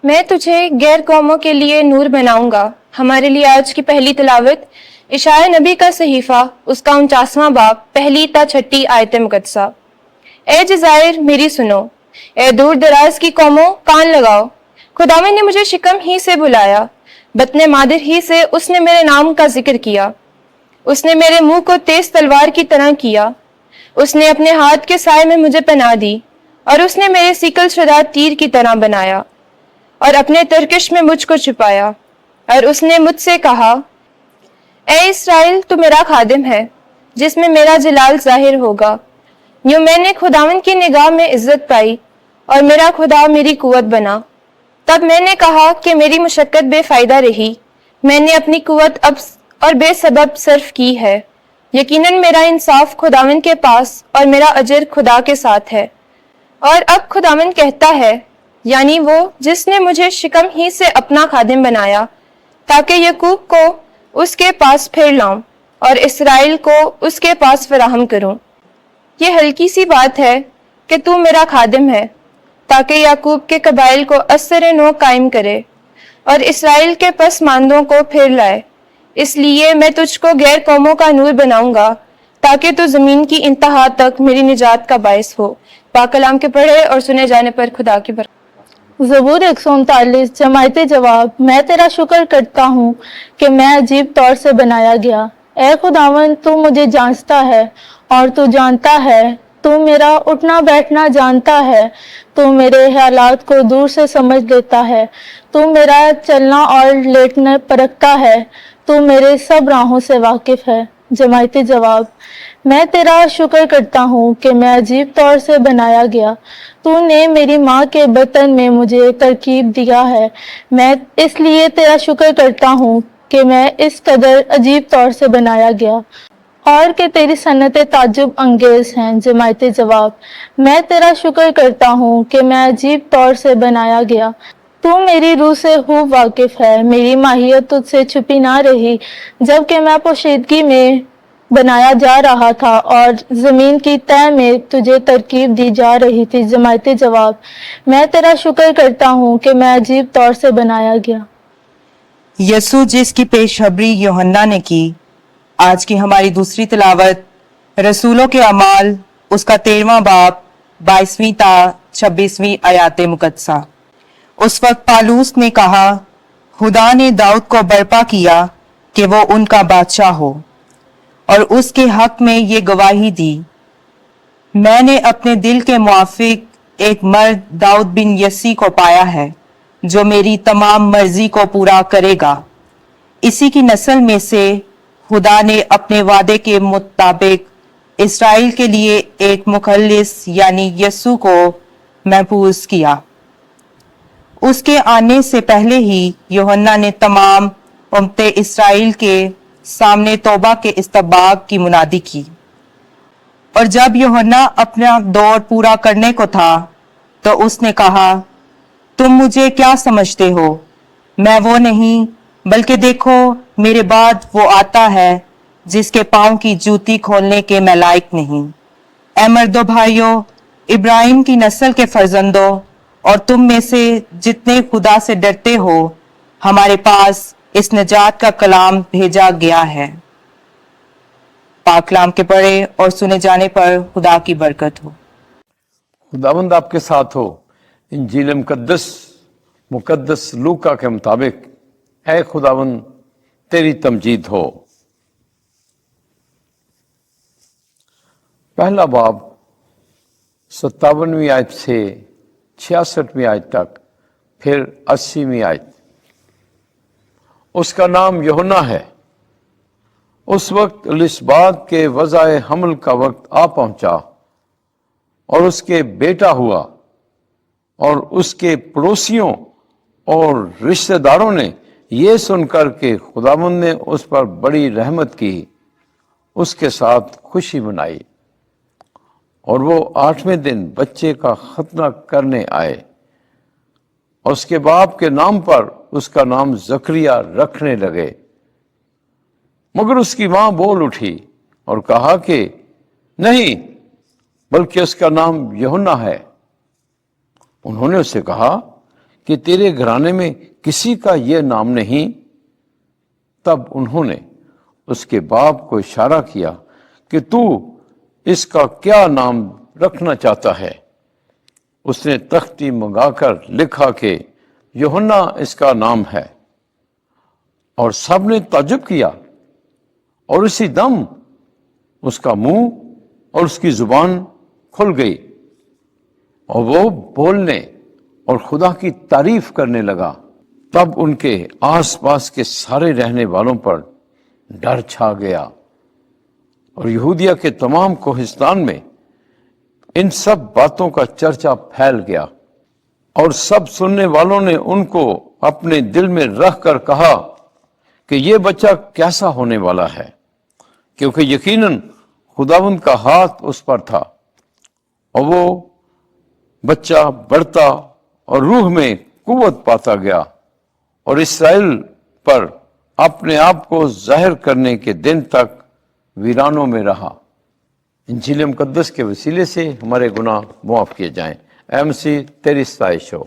میں تجھے غیر قوموں کے لیے نور بناؤں گا۔ ہمارے لیے آج کی پہلی تلاوت اشعیاء نبی کا صحیفہ، اس کا 49واں باب، پہلی تا چھٹی آیت مقدسہ۔ اے جزائر میری سنو، اے دور دراز کی قوموں کان لگاؤ۔ خداوند نے مجھے شکم ہی سے بلایا، بطن مادر ہی سے اس نے میرے نام کا ذکر کیا۔ اس نے میرے منہ کو تیز تلوار کی طرح کیا، اس نے اپنے ہاتھ کے سائے میں مجھے پناہ دی، اور اس نے میرے سیکل شدہ تیر کی طرح بنایا، اور اپنے ترکش میں مجھ کو چھپایا۔ اور اس نے مجھ سے کہا، اے اسرائیل تو میرا خادم ہے، جس میں میرا جلال ظاہر ہوگا۔ یوں میں نے خداوند کی نگاہ میں عزت پائی، اور میرا خدا میری قوت بنا۔ تب میں نے کہا کہ میری مشقت بے فائدہ رہی، میں نے اپنی قوت اب اور بے سبب صرف کی ہے۔ یقیناً میرا انصاف خداوند کے پاس اور میرا اجر خدا کے ساتھ ہے۔ اور اب خداوند کہتا ہے، یعنی وہ جس نے مجھے شکم ہی سے اپنا خادم بنایا، تاکہ یعقوب کو اس کے پاس پھیر لاؤں اور اسرائیل کو اس کے پاس فراہم کروں۔ یہ ہلکی سی بات ہے کہ تو میرا خادم ہے، تاکہ یعقوب کے قبائل کو اثر نو قائم کرے اور اسرائیل کے پسماندوں کو پھیر لائے۔ اس لیے میں تجھ کو غیر قوموں کا نور بناؤں گا، تاکہ تو زمین کی انتہا تک میری نجات کا باعث ہو۔ پاک کلام کے پڑھے اور سنے جانے پر خدا کی برکت۔ زبور 139 جماعت جواب۔ میں تیرا شکر کرتا ہوں کہ میں عجیب طور سے بنایا گیا۔ اے خداوند، تو مجھے جانچتا ہے اور تو جانتا ہے، تو میرا اٹھنا بیٹھنا جانتا ہے، تو میرے حالات کو دور سے سمجھ لیتا ہے، تو میرا چلنا اور لیٹنا پرکھتا ہے، تو میرے سب راہوں سے واقف ہے۔ جماعت جواب۔ میں تیرا شکر کرتا ہوں کہ میں عجیب طور سے بنایا گیا۔ تو نے میری ماں کے بطن میں مجھے ترکیب دیا ہے۔ میں اس لیے تیرا شکر کرتا ہوں کہ میں اس قدر عجیب طور سے بنایا گیا، اور کہ تیری صنعتیں تعجب انگیز ہیں۔ جماعت جواب۔ میں تیرا شکر کرتا ہوں کہ میں عجیب طور سے بنایا گیا۔ تو میری روح سے خوب واقف ہے، میری ماہیت تجھ سے چھپی نہ رہی، جبکہ میں پوشیدگی میں بنایا جا رہا تھا اور زمین کی تہ میں تجھے ترکیب دی جا رہی تھی۔ جماعت جواب۔ میں تیرا شکر کرتا ہوں کہ میں عجیب طور سے بنایا گیا۔ یسوع جس کی پیشخبری یوحنا نے کی۔ آج کی ہماری دوسری تلاوت رسولوں کے اعمال، اس کا 13واں باب، 22ویں تا 26ویں آیات مقدسہ۔ اس وقت پالوس نے کہا، خدا نے داؤد کو برپا کیا کہ وہ ان کا بادشاہ ہو، اور اس کے حق میں یہ گواہی دی، میں نے اپنے دل کے موافق ایک مرد داؤد بن یسی کو پایا ہے، جو میری تمام مرضی کو پورا کرے گا۔ اسی کی نسل میں سے خدا نے اپنے وعدے کے مطابق اسرائیل کے لیے ایک مخلص یعنی یسوع کو محفوظ کیا۔ اس کے آنے سے پہلے ہی یوحنا نے تمام امت اسرائیل کے سامنے توبہ کے استحقاق کی منادی کی، اور جب یوحنا اپنا دور پورا کرنے کو تھا تو اس نے کہا، تم مجھے کیا سمجھتے ہو؟ میں وہ نہیں، بلکہ دیکھو میرے بعد وہ آتا ہے جس کے پاؤں کی جوتی کھولنے کے میں لائق نہیں۔ اے مردو بھائیو، ابراہیم کی نسل کے فرزندوں، اور تم میں سے جتنے خدا سے ڈرتے ہو، ہمارے پاس اس نجات کا کلام بھیجا گیا ہے۔ پاک کلام کے پڑھے اور سنے جانے پر خدا کی برکت ہو۔ خداوند آپ کے ساتھ ہو۔ انجیل مقدس لوکا کے مطابق اے خداوند تیری تمجید ہو۔ پہلا باب 57ویں آیت سے 66ویں آیت تک، پھر 80ویں آیت۔ اس کا نام یوحنا ہے۔ اس وقت الصبات کے وضع حمل کا وقت آ پہنچا، اور اس کے بیٹا ہوا، اور اس کے پڑوسیوں اور رشتہ داروں نے یہ سن کر کہ خداوند نے اس پر بڑی رحمت کی، اس کے ساتھ خوشی منائی، اور وہ 8ویں دن بچے کا ختنہ کرنے آئے، اور اس کے باپ کے نام پر اس کا نام زکریا رکھنے لگے۔ مگر اس کی ماں بول اٹھی اور کہا کہ نہیں، بلکہ اس کا نام یوحنا ہے۔ انہوں نے اس سے کہا کہ تیرے گھرانے میں کسی کا یہ نام نہیں؟ تب انہوں نے اس کے باپ کو اشارہ کیا کہ تو اس کا کیا نام رکھنا چاہتا ہے؟ اس نے تختی منگا کر لکھا کہ یوحنا اس کا نام ہے، اور سب نے تعجب کیا، اور اسی دم اس کا منہ اور اس کی زبان کھل گئی اور وہ بولنے اور خدا کی تعریف کرنے لگا۔ تب ان کے آس پاس کے سارے رہنے والوں پر ڈر چھا گیا، اور یہودیہ کے تمام کوہستان میں ان سب باتوں کا چرچا پھیل گیا، اور سب سننے والوں نے ان کو اپنے دل میں رکھ کر کہا کہ یہ بچہ کیسا ہونے والا ہے، کیونکہ یقیناً خداوند کا ہاتھ اس پر تھا، اور وہ بچہ بڑھتا اور روح میں قوت پاتا گیا، اور اسرائیل پر اپنے آپ کو ظاہر کرنے کے دن تک ویرانوں میں رہا۔ انجیل مقدس کے وسیلے سے ہمارے گناہ معاف کیے جائیں۔ اے مسیح تیری ستائش ہو۔